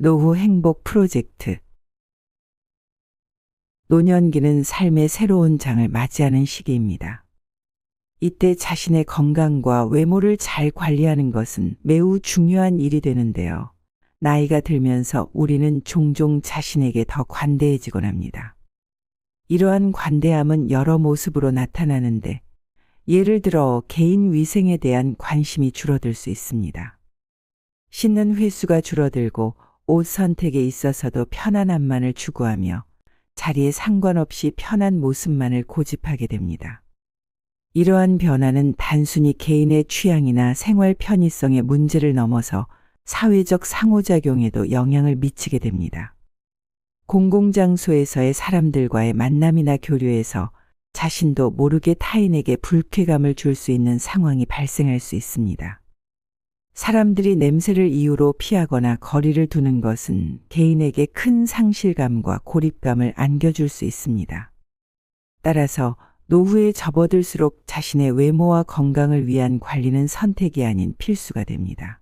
노후 행복 프로젝트. 노년기는 삶의 새로운 장을 맞이하는 시기입니다. 이때 자신의 건강과 외모를 잘 관리하는 것은 매우 중요한 일이 되는데요. 나이가 들면서 우리는 종종 자신에게 더 관대해지곤 합니다. 이러한 관대함은 여러 모습으로 나타나는데, 예를 들어 개인 위생에 대한 관심이 줄어들 수 있습니다. 씻는 횟수가 줄어들고 옷 선택에 있어서도 편안함만을 추구하며 자리에 상관없이 편한 모습만을 고집하게 됩니다. 이러한 변화는 단순히 개인의 취향이나 생활 편의성의 문제를 넘어서 사회적 상호작용에도 영향을 미치게 됩니다. 공공장소에서의 사람들과의 만남이나 교류에서 자신도 모르게 타인에게 불쾌감을 줄 수 있는 상황이 발생할 수 있습니다. 사람들이 냄새를 이유로 피하거나 거리를 두는 것은 개인에게 큰 상실감과 고립감을 안겨줄 수 있습니다. 따라서 노후에 접어들수록 자신의 외모와 건강을 위한 관리는 선택이 아닌 필수가 됩니다.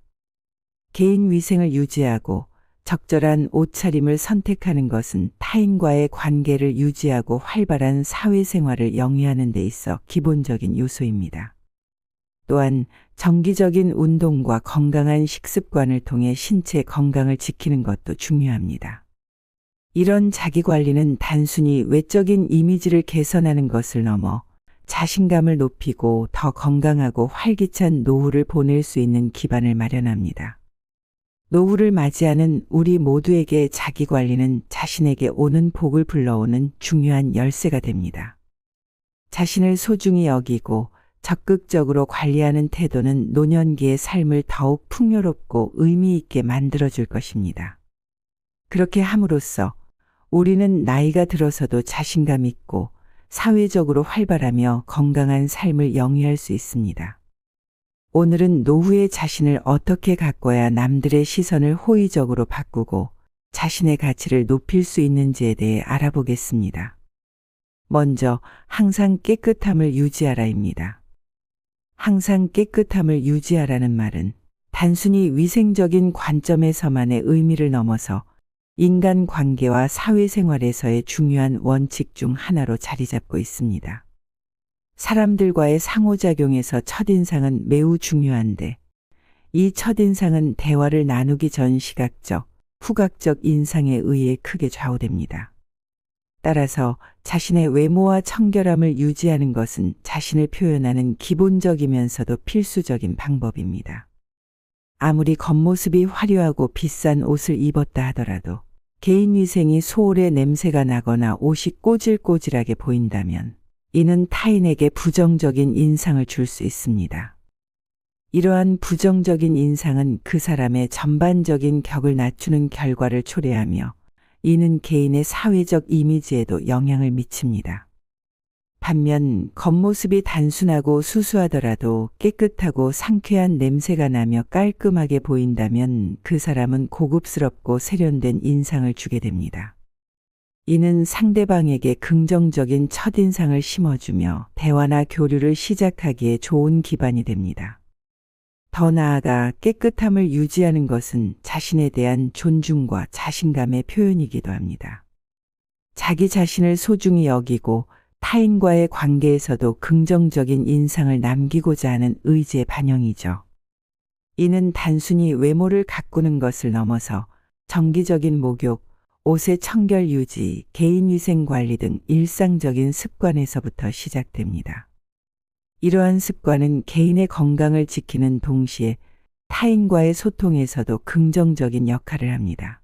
개인 위생을 유지하고 적절한 옷차림을 선택하는 것은 타인과의 관계를 유지하고 활발한 사회생활을 영위하는 데 있어 기본적인 요소입니다. 또한 정기적인 운동과 건강한 식습관을 통해 신체 건강을 지키는 것도 중요합니다. 이런 자기관리는 단순히 외적인 이미지를 개선하는 것을 넘어 자신감을 높이고 더 건강하고 활기찬 노후를 보낼 수 있는 기반을 마련합니다. 노후를 맞이하는 우리 모두에게 자기관리는 자신에게 오는 복을 불러오는 중요한 열쇠가 됩니다. 자신을 소중히 여기고 적극적으로 관리하는 태도는 노년기의 삶을 더욱 풍요롭고 의미 있게 만들어줄 것입니다. 그렇게 함으로써 우리는 나이가 들어서도 자신감 있고 사회적으로 활발하며 건강한 삶을 영위할 수 있습니다. 오늘은 노후의 자신을 어떻게 가꿔야 남들의 시선을 호의적으로 바꾸고 자신의 가치를 높일 수 있는지에 대해 알아보겠습니다. 먼저 항상 깨끗함을 유지하라입니다. 항상 깨끗함을 유지하라는 말은 단순히 위생적인 관점에서만의 의미를 넘어서 인간관계와 사회생활에서의 중요한 원칙 중 하나로 자리 잡고 있습니다. 사람들과의 상호작용에서 첫인상은 매우 중요한데, 이 첫인상은 대화를 나누기 전 시각적, 후각적 인상에 의해 크게 좌우됩니다. 따라서 자신의 외모와 청결함을 유지하는 것은 자신을 표현하는 기본적이면서도 필수적인 방법입니다. 아무리 겉모습이 화려하고 비싼 옷을 입었다 하더라도 개인 위생이 소홀해 냄새가 나거나 옷이 꼬질꼬질하게 보인다면 이는 타인에게 부정적인 인상을 줄 수 있습니다. 이러한 부정적인 인상은 그 사람의 전반적인 격을 낮추는 결과를 초래하며 이는 개인의 사회적 이미지에도 영향을 미칩니다. 반면 겉모습이 단순하고 수수하더라도 깨끗하고 상쾌한 냄새가 나며 깔끔하게 보인다면 그 사람은 고급스럽고 세련된 인상을 주게 됩니다. 이는 상대방에게 긍정적인 첫인상을 심어주며 대화나 교류를 시작하기에 좋은 기반이 됩니다. 더 나아가 깨끗함을 유지하는 것은 자신에 대한 존중과 자신감의 표현이기도 합니다. 자기 자신을 소중히 여기고 타인과의 관계에서도 긍정적인 인상을 남기고자 하는 의지의 반영이죠. 이는 단순히 외모를 가꾸는 것을 넘어서 정기적인 목욕, 옷의 청결 유지, 개인위생 관리 등 일상적인 습관에서부터 시작됩니다. 이러한 습관은 개인의 건강을 지키는 동시에 타인과의 소통에서도 긍정적인 역할을 합니다.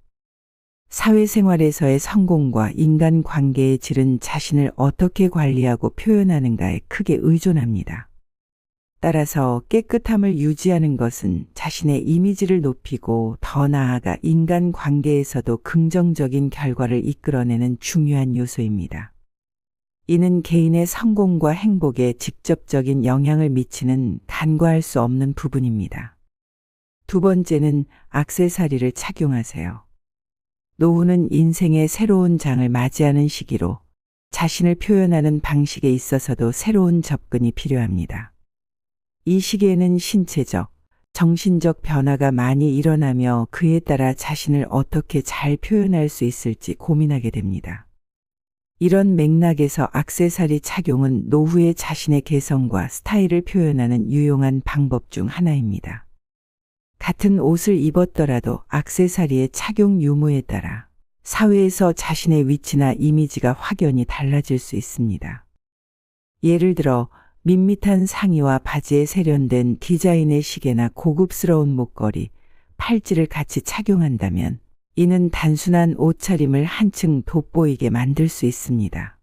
사회생활에서의 성공과 인간관계의 질은 자신을 어떻게 관리하고 표현하는가에 크게 의존합니다. 따라서 깨끗함을 유지하는 것은 자신의 이미지를 높이고 더 나아가 인간관계에서도 긍정적인 결과를 이끌어내는 중요한 요소입니다. 이는 개인의 성공과 행복에 직접적인 영향을 미치는 간과할 수 없는 부분입니다. 두 번째는 액세서리를 착용하세요. 노후는 인생의 새로운 장을 맞이하는 시기로 자신을 표현하는 방식에 있어서도 새로운 접근이 필요합니다. 이 시기에는 신체적, 정신적 변화가 많이 일어나며 그에 따라 자신을 어떻게 잘 표현할 수 있을지 고민하게 됩니다. 이런 맥락에서 액세서리 착용은 노후의 자신의 개성과 스타일을 표현하는 유용한 방법 중 하나입니다. 같은 옷을 입었더라도 액세서리의 착용 유무에 따라 사회에서 자신의 위치나 이미지가 확연히 달라질 수 있습니다. 예를 들어 밋밋한 상의와 바지에 세련된 디자인의 시계나 고급스러운 목걸이, 팔찌를 같이 착용한다면 이는 단순한 옷차림을 한층 돋보이게 만들 수 있습니다.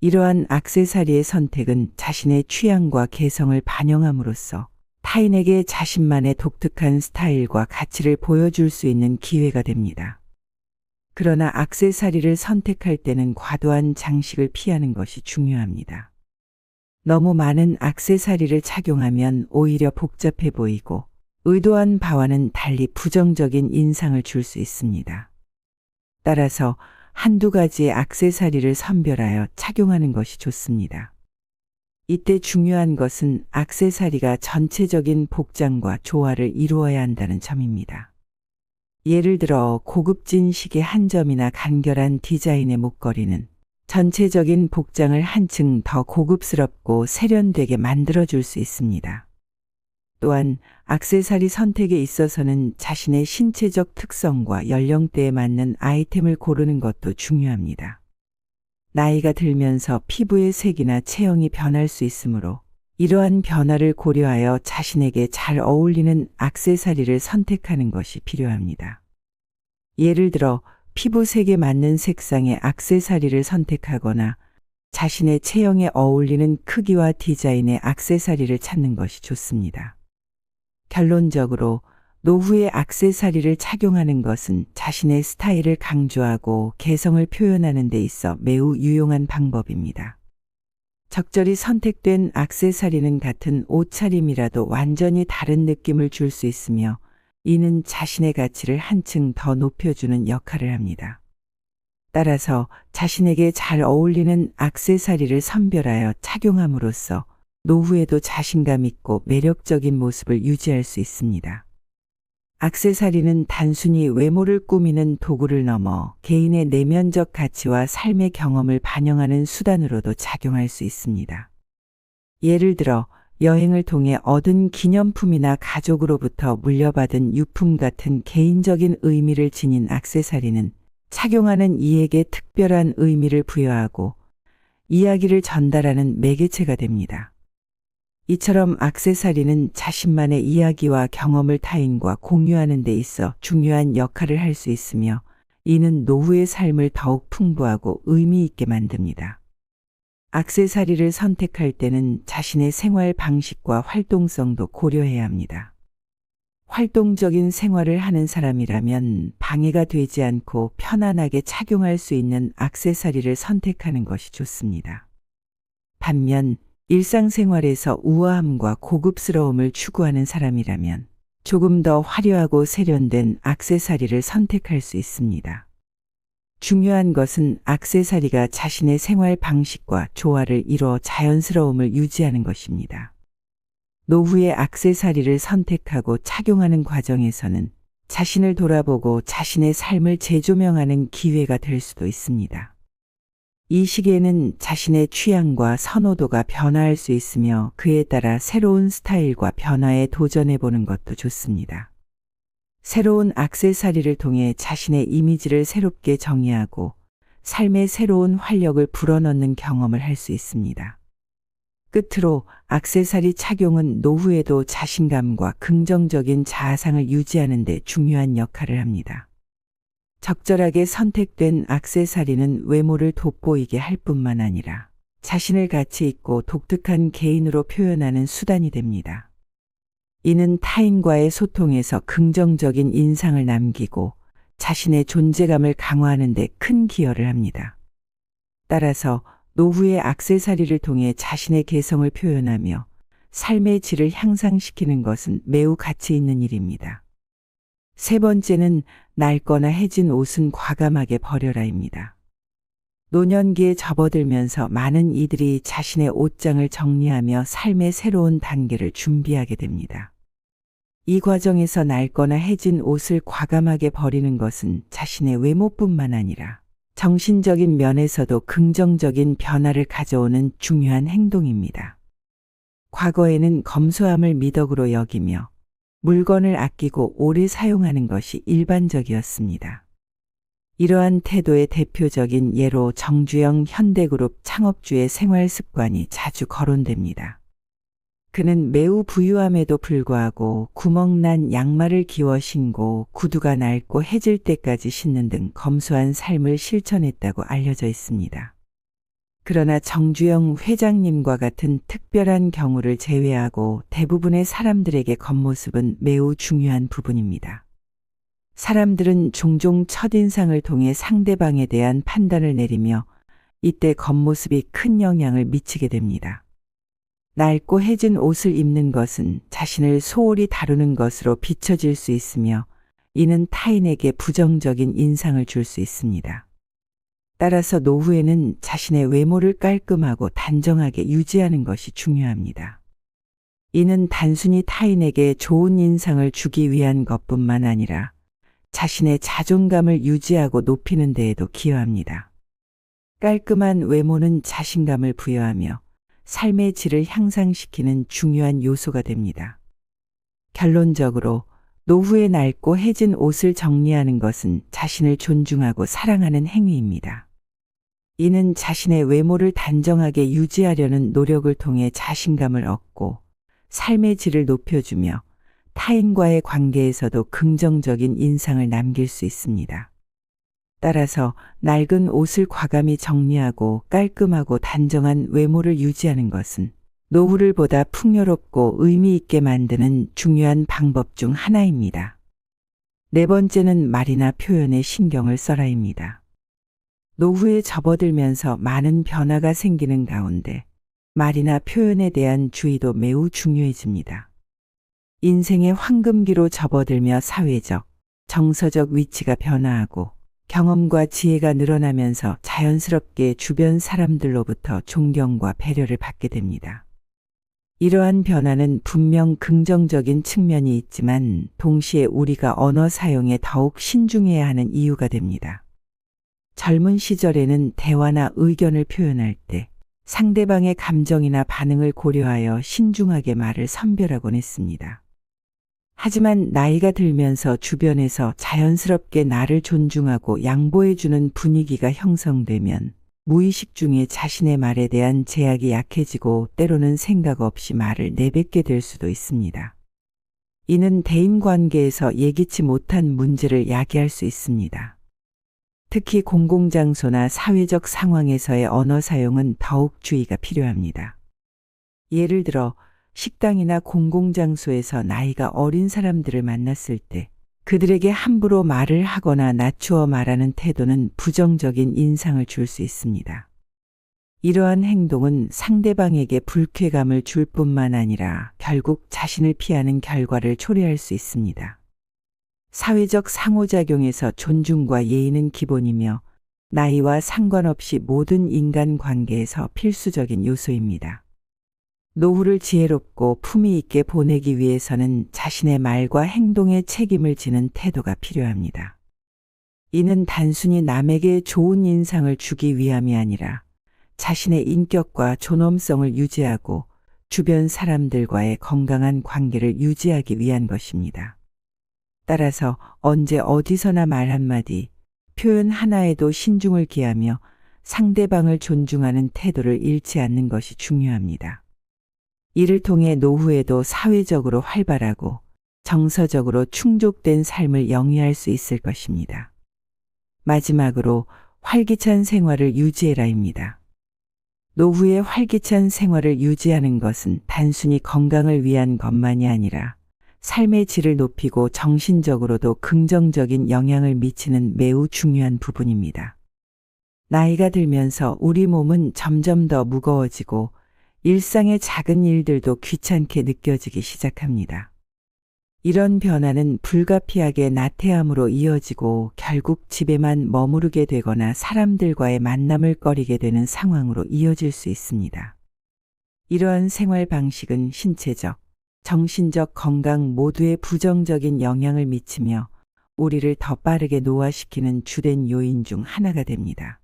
이러한 액세서리의 선택은 자신의 취향과 개성을 반영함으로써 타인에게 자신만의 독특한 스타일과 가치를 보여줄 수 있는 기회가 됩니다. 그러나 액세서리를 선택할 때는 과도한 장식을 피하는 것이 중요합니다. 너무 많은 액세서리를 착용하면 오히려 복잡해 보이고 의도한 바와는 달리 부정적인 인상을 줄 수 있습니다. 따라서 한두 가지의 액세서리를 선별하여 착용하는 것이 좋습니다. 이때 중요한 것은 액세서리가 전체적인 복장과 조화를 이루어야 한다는 점입니다. 예를 들어 고급진 시계 한 점이나 간결한 디자인의 목걸이는 전체적인 복장을 한층 더 고급스럽고 세련되게 만들어줄 수 있습니다. 또한 액세서리 선택에 있어서는 자신의 신체적 특성과 연령대에 맞는 아이템을 고르는 것도 중요합니다. 나이가 들면서 피부의 색이나 체형이 변할 수 있으므로 이러한 변화를 고려하여 자신에게 잘 어울리는 액세서리를 선택하는 것이 필요합니다. 예를 들어 피부색에 맞는 색상의 액세서리를 선택하거나 자신의 체형에 어울리는 크기와 디자인의 액세서리를 찾는 것이 좋습니다. 결론적으로 노후의 액세서리를 착용하는 것은 자신의 스타일을 강조하고 개성을 표현하는 데 있어 매우 유용한 방법입니다. 적절히 선택된 액세서리는 같은 옷차림이라도 완전히 다른 느낌을 줄 수 있으며 이는 자신의 가치를 한층 더 높여주는 역할을 합니다. 따라서 자신에게 잘 어울리는 액세서리를 선별하여 착용함으로써 노후에도 자신감 있고 매력적인 모습을 유지할 수 있습니다. 액세서리는 단순히 외모를 꾸미는 도구를 넘어 개인의 내면적 가치와 삶의 경험을 반영하는 수단으로도 작용할 수 있습니다. 예를 들어 여행을 통해 얻은 기념품이나 가족으로부터 물려받은 유품 같은 개인적인 의미를 지닌 액세서리는 착용하는 이에게 특별한 의미를 부여하고 이야기를 전달하는 매개체가 됩니다. 이처럼 액세서리는 자신만의 이야기와 경험을 타인과 공유하는 데 있어 중요한 역할을 할 수 있으며 이는 노후의 삶을 더욱 풍부하고 의미 있게 만듭니다. 액세서리를 선택할 때는 자신의 생활 방식과 활동성도 고려해야 합니다. 활동적인 생활을 하는 사람이라면 방해가 되지 않고 편안하게 착용할 수 있는 액세서리를 선택하는 것이 좋습니다. 반면 일상생활에서 우아함과 고급스러움을 추구하는 사람이라면 조금 더 화려하고 세련된 액세서리를 선택할 수 있습니다. 중요한 것은 액세서리가 자신의 생활 방식과 조화를 이루어 자연스러움을 유지하는 것입니다. 노후의 액세서리를 선택하고 착용하는 과정에서는 자신을 돌아보고 자신의 삶을 재조명하는 기회가 될 수도 있습니다. 이 시기에는 자신의 취향과 선호도가 변화할 수 있으며 그에 따라 새로운 스타일과 변화에 도전해 보는 것도 좋습니다. 새로운 액세서리를 통해 자신의 이미지를 새롭게 정의하고 삶의 새로운 활력을 불어넣는 경험을 할 수 있습니다. 끝으로 액세서리 착용은 노후에도 자신감과 긍정적인 자아상을 유지하는 데 중요한 역할을 합니다. 적절하게 선택된 액세서리는 외모를 돋보이게 할 뿐만 아니라 자신을 가치 있고 독특한 개인으로 표현하는 수단이 됩니다. 이는 타인과의 소통에서 긍정적인 인상을 남기고 자신의 존재감을 강화하는 데 큰 기여를 합니다. 따라서 노후의 액세서리를 통해 자신의 개성을 표현하며 삶의 질을 향상시키는 것은 매우 가치 있는 일입니다. 세 번째는 낡거나 해진 옷은 과감하게 버려라입니다. 노년기에 접어들면서 많은 이들이 자신의 옷장을 정리하며 삶의 새로운 단계를 준비하게 됩니다. 이 과정에서 낡거나 해진 옷을 과감하게 버리는 것은 자신의 외모뿐만 아니라 정신적인 면에서도 긍정적인 변화를 가져오는 중요한 행동입니다. 과거에는 검소함을 미덕으로 여기며 물건을 아끼고 오래 사용하는 것이 일반적이었습니다. 이러한 태도의 대표적인 예로 정주영 현대그룹 창업주의 생활 습관이 자주 거론됩니다. 그는 매우 부유함에도 불구하고 구멍난 양말을 기워 신고 구두가 낡고 해질 때까지 신는 등 검소한 삶을 실천했다고 알려져 있습니다. 그러나 정주영 회장님과 같은 특별한 경우를 제외하고 대부분의 사람들에게 겉모습은 매우 중요한 부분입니다. 사람들은 종종 첫인상을 통해 상대방에 대한 판단을 내리며 이때 겉모습이 큰 영향을 미치게 됩니다. 낡고 해진 옷을 입는 것은 자신을 소홀히 다루는 것으로 비춰질 수 있으며 이는 타인에게 부정적인 인상을 줄 수 있습니다. 따라서 노후에는 자신의 외모를 깔끔하고 단정하게 유지하는 것이 중요합니다. 이는 단순히 타인에게 좋은 인상을 주기 위한 것뿐만 아니라 자신의 자존감을 유지하고 높이는 데에도 기여합니다. 깔끔한 외모는 자신감을 부여하며 삶의 질을 향상시키는 중요한 요소가 됩니다. 결론적으로 노후에 낡고 해진 옷을 정리하는 것은 자신을 존중하고 사랑하는 행위입니다. 이는 자신의 외모를 단정하게 유지하려는 노력을 통해 자신감을 얻고 삶의 질을 높여주며 타인과의 관계에서도 긍정적인 인상을 남길 수 있습니다. 따라서 낡은 옷을 과감히 정리하고 깔끔하고 단정한 외모를 유지하는 것은 노후를 보다 풍요롭고 의미 있게 만드는 중요한 방법 중 하나입니다. 네 번째는 말이나 표현에 신경을 써라입니다. 노후에 접어들면서 많은 변화가 생기는 가운데 말이나 표현에 대한 주의도 매우 중요해집니다. 인생의 황금기로 접어들며 사회적, 정서적 위치가 변화하고 경험과 지혜가 늘어나면서 자연스럽게 주변 사람들로부터 존경과 배려를 받게 됩니다. 이러한 변화는 분명 긍정적인 측면이 있지만 동시에 우리가 언어 사용에 더욱 신중해야 하는 이유가 됩니다. 젊은 시절에는 대화나 의견을 표현할 때 상대방의 감정이나 반응을 고려하여 신중하게 말을 선별하곤 했습니다. 하지만 나이가 들면서 주변에서 자연스럽게 나를 존중하고 양보해주는 분위기가 형성되면 무의식 중에 자신의 말에 대한 제약이 약해지고 때로는 생각 없이 말을 내뱉게 될 수도 있습니다. 이는 대인관계에서 예기치 못한 문제를 야기할 수 있습니다. 특히 공공장소나 사회적 상황에서의 언어 사용은 더욱 주의가 필요합니다. 예를 들어 식당이나 공공장소에서 나이가 어린 사람들을 만났을 때 그들에게 함부로 말을 하거나 낮추어 말하는 태도는 부정적인 인상을 줄 수 있습니다. 이러한 행동은 상대방에게 불쾌감을 줄 뿐만 아니라 결국 자신을 피하는 결과를 초래할 수 있습니다. 사회적 상호작용에서 존중과 예의는 기본이며 나이와 상관없이 모든 인간 관계에서 필수적인 요소입니다. 노후를 지혜롭고 품위 있게 보내기 위해서는 자신의 말과 행동에 책임을 지는 태도가 필요합니다. 이는 단순히 남에게 좋은 인상을 주기 위함이 아니라 자신의 인격과 존엄성을 유지하고 주변 사람들과의 건강한 관계를 유지하기 위한 것입니다. 따라서 언제 어디서나 말 한마디, 표현 하나에도 신중을 기하며 상대방을 존중하는 태도를 잃지 않는 것이 중요합니다. 이를 통해 노후에도 사회적으로 활발하고 정서적으로 충족된 삶을 영위할 수 있을 것입니다. 마지막으로 활기찬 생활을 유지해라입니다. 노후의 활기찬 생활을 유지하는 것은 단순히 건강을 위한 것만이 아니라 삶의 질을 높이고 정신적으로도 긍정적인 영향을 미치는 매우 중요한 부분입니다. 나이가 들면서 우리 몸은 점점 더 무거워지고 일상의 작은 일들도 귀찮게 느껴지기 시작합니다. 이런 변화는 불가피하게 나태함으로 이어지고 결국 집에만 머무르게 되거나 사람들과의 만남을 꺼리게 되는 상황으로 이어질 수 있습니다. 이러한 생활 방식은 신체적, 정신적 건강 모두에 부정적인 영향을 미치며 우리를 더 빠르게 노화시키는 주된 요인 중 하나가 됩니다.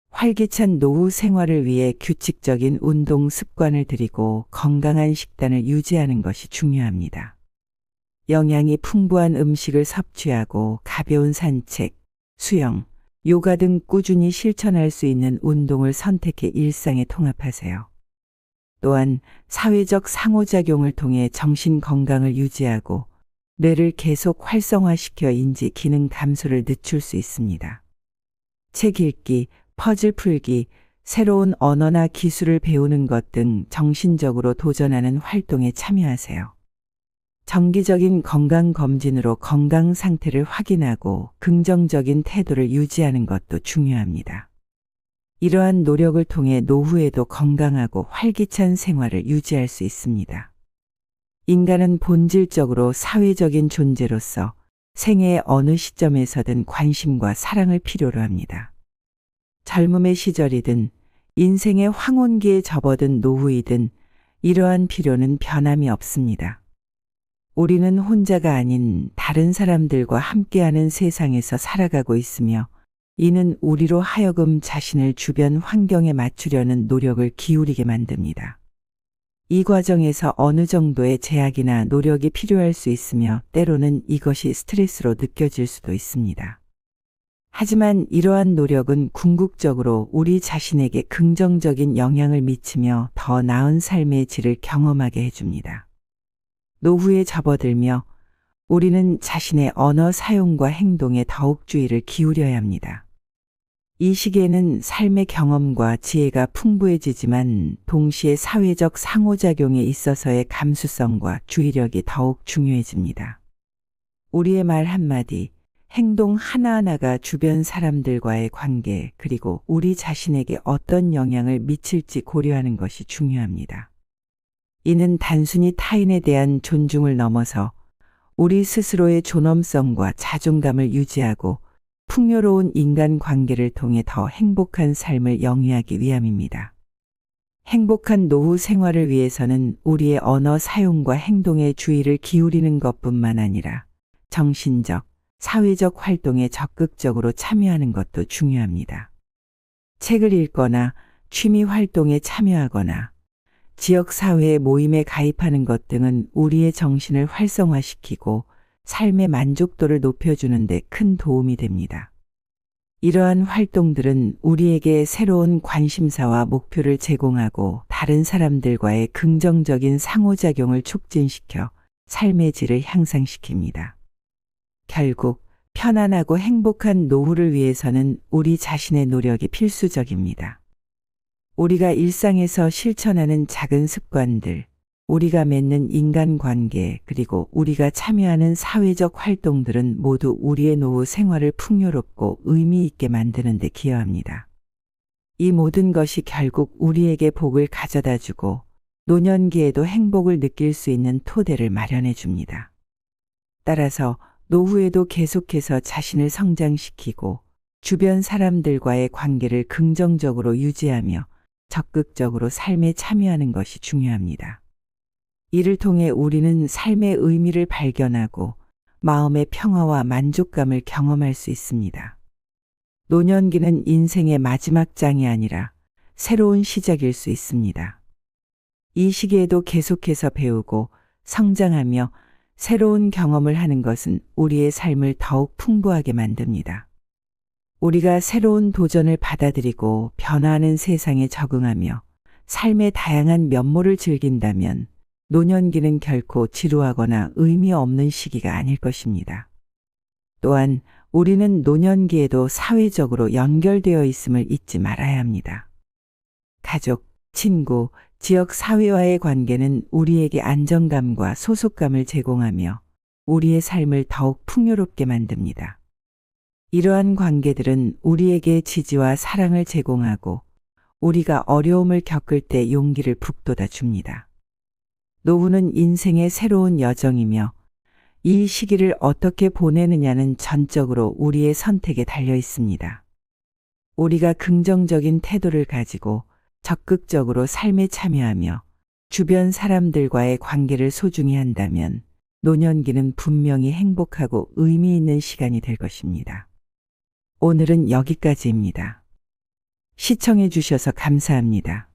활기찬 노후 생활을 위해 규칙적인 운동 습관을 들이고 건강한 식단을 유지하는 것이 중요합니다. 영양이 풍부한 음식을 섭취하고 가벼운 산책, 수영, 요가 등 꾸준히 실천할 수 있는 운동을 선택해 일상에 통합하세요. 또한 사회적 상호작용을 통해 정신 건강을 유지하고 뇌를 계속 활성화시켜 인지 기능 감소를 늦출 수 있습니다. 책 읽기, 퍼즐 풀기, 새로운 언어나 기술을 배우는 것 등 정신적으로 도전하는 활동에 참여하세요. 정기적인 건강검진으로 건강 상태를 확인하고 긍정적인 태도를 유지하는 것도 중요합니다. 이러한 노력을 통해 노후에도 건강하고 활기찬 생활을 유지할 수 있습니다. 인간은 본질적으로 사회적인 존재로서 생애의 어느 시점에서든 관심과 사랑을 필요로 합니다. 젊음의 시절이든 인생의 황혼기에 접어든 노후이든 이러한 필요는 변함이 없습니다. 우리는 혼자가 아닌 다른 사람들과 함께하는 세상에서 살아가고 있으며 이는 우리로 하여금 자신을 주변 환경에 맞추려는 노력을 기울이게 만듭니다. 이 과정에서 어느 정도의 제약이나 노력이 필요할 수 있으며 때로는 이것이 스트레스로 느껴질 수도 있습니다. 하지만 이러한 노력은 궁극적으로 우리 자신에게 긍정적인 영향을 미치며 더 나은 삶의 질을 경험하게 해줍니다. 노후에 접어들며 우리는 자신의 언어 사용과 행동에 더욱 주의를 기울여야 합니다. 이 시기에는 삶의 경험과 지혜가 풍부해지지만 동시에 사회적 상호작용에 있어서의 감수성과 주의력이 더욱 중요해집니다. 우리의 말 한마디, 행동 하나하나가 주변 사람들과의 관계 그리고 우리 자신에게 어떤 영향을 미칠지 고려하는 것이 중요합니다. 이는 단순히 타인에 대한 존중을 넘어서 우리 스스로의 존엄성과 자존감을 유지하고 풍요로운 인간관계를 통해 더 행복한 삶을 영위하기 위함입니다. 행복한 노후 생활을 위해서는 우리의 언어 사용과 행동에 주의를 기울이는 것뿐만 아니라 정신적, 사회적 활동에 적극적으로 참여하는 것도 중요합니다. 책을 읽거나 취미 활동에 참여하거나 지역사회의 모임에 가입하는 것 등은 우리의 정신을 활성화시키고 삶의 만족도를 높여주는 데 큰 도움이 됩니다. 이러한 활동들은 우리에게 새로운 관심사와 목표를 제공하고 다른 사람들과의 긍정적인 상호작용을 촉진시켜 삶의 질을 향상시킵니다. 결국 편안하고 행복한 노후를 위해서는 우리 자신의 노력이 필수적입니다. 우리가 일상에서 실천하는 작은 습관들, 우리가 맺는 인간관계, 그리고 우리가 참여하는 사회적 활동들은 모두 우리의 노후 생활을 풍요롭고 의미 있게 만드는 데 기여합니다. 이 모든 것이 결국 우리에게 복을 가져다 주고 노년기에도 행복을 느낄 수 있는 토대를 마련해 줍니다. 따라서 노후에도 계속해서 자신을 성장시키고 주변 사람들과의 관계를 긍정적으로 유지하며 적극적으로 삶에 참여하는 것이 중요합니다. 이를 통해 우리는 삶의 의미를 발견하고 마음의 평화와 만족감을 경험할 수 있습니다. 노년기는 인생의 마지막 장이 아니라 새로운 시작일 수 있습니다. 이 시기에도 계속해서 배우고 성장하며 새로운 경험을 하는 것은 우리의 삶을 더욱 풍부하게 만듭니다. 우리가 새로운 도전을 받아들이고 변화하는 세상에 적응하며 삶의 다양한 면모를 즐긴다면 노년기는 결코 지루하거나 의미 없는 시기가 아닐 것입니다. 또한 우리는 노년기에도 사회적으로 연결되어 있음을 잊지 말아야 합니다. 가족, 친구, 지역 사회와의 관계는 우리에게 안정감과 소속감을 제공하며 우리의 삶을 더욱 풍요롭게 만듭니다. 이러한 관계들은 우리에게 지지와 사랑을 제공하고 우리가 어려움을 겪을 때 용기를 북돋아 줍니다. 노후는 인생의 새로운 여정이며 이 시기를 어떻게 보내느냐는 전적으로 우리의 선택에 달려 있습니다. 우리가 긍정적인 태도를 가지고 적극적으로 삶에 참여하며 주변 사람들과의 관계를 소중히 한다면 노년기는 분명히 행복하고 의미 있는 시간이 될 것입니다. 오늘은 여기까지입니다. 시청해 주셔서 감사합니다.